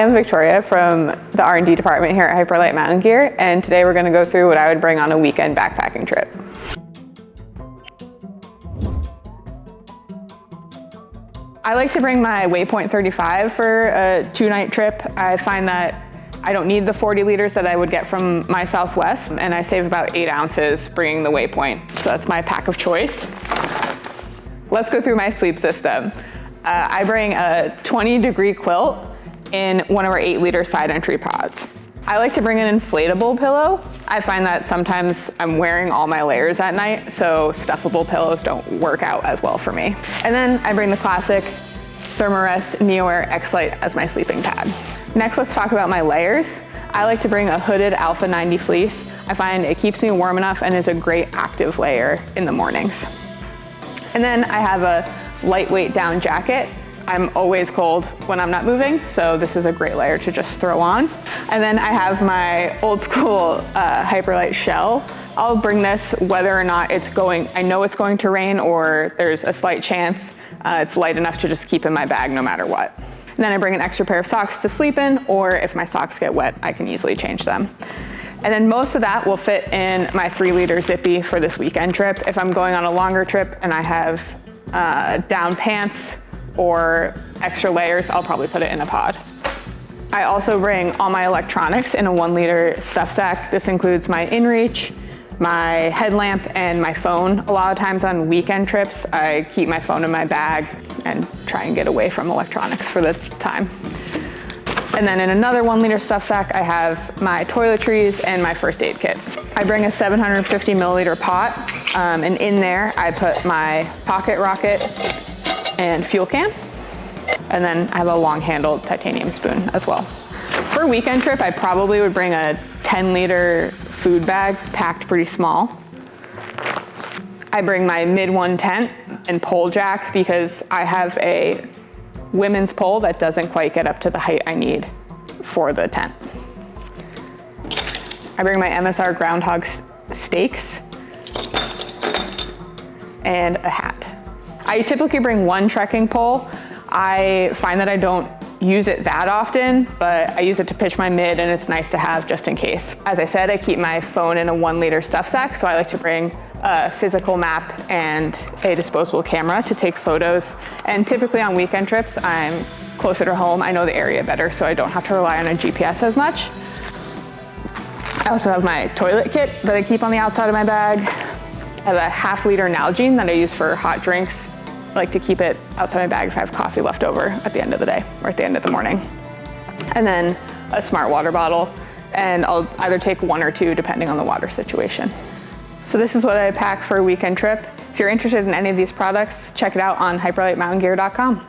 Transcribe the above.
I'm Victoria from the R&D department here at Hyperlite Mountain Gear, and today we're going to go through what I would bring on a weekend backpacking trip. I like to bring my Waypoint 35 for a 2-night trip. I find that I don't need the 40 liters that I would get from my Southwest, and I save about 8 ounces bringing the Waypoint. So that's my pack of choice. Let's go through my sleep system. I bring a 20-degree quilt in one of our 8-liter side entry pods. I like to bring an inflatable pillow. I find that sometimes I'm wearing all my layers at night, so stuffable pillows don't work out as well for me. And then I bring the classic Thermarest NeoAir X-Lite as my sleeping pad. Next, let's talk about my layers. I like to bring a hooded Alpha 90 fleece. I find it keeps me warm enough and is a great active layer in the mornings. And then I have a lightweight down jacket. I'm always cold when I'm not moving, so this is a great layer to just throw on. And then I have my old school Hyperlite shell. I'll bring this whether or not I know it's going to rain or there's a slight chance. It's light enough to just keep in my bag no matter what. And then I bring an extra pair of socks to sleep in, or if my socks get wet, I can easily change them. And then most of that will fit in my 3-liter Zippy for this weekend trip. If I'm going on a longer trip and I have down pants or extra layers, I'll probably put it in a pod. I also bring all my electronics in a 1-liter stuff sack. This includes my inReach, my headlamp, and my phone. A lot of times on weekend trips, I keep my phone in my bag and try and get away from electronics for the time. And then in another 1-liter stuff sack, I have my toiletries and my first aid kit. I bring a 750 milliliter pot, and in there I put my pocket rocket and fuel can. And then I have a long-handled titanium spoon as well. For a weekend trip, I probably would bring a 10-liter food bag packed pretty small. I bring my mid-one tent and pole jack because I have a women's pole that doesn't quite get up to the height I need for the tent. I bring my MSR groundhog stakes and a hat. I typically bring one trekking pole. I find that I don't use it that often, but I use it to pitch my mid, and it's nice to have just in case. As I said, I keep my phone in a 1-liter stuff sack, so I like to bring a physical map and a disposable camera to take photos. And typically on weekend trips, I'm closer to home. I know the area better, so I don't have to rely on a GPS as much. I also have my toilet kit that I keep on the outside of my bag. I have a 1/2-liter Nalgene that I use for hot drinks. I like to keep it outside my bag if I have coffee left over at the end of the day or at the end of the morning. And then a smart water bottle, and I'll either take 1 or 2 depending on the water situation. So this is what I pack for a weekend trip. If you're interested in any of these products, check it out on hyperlitemountaingear.com.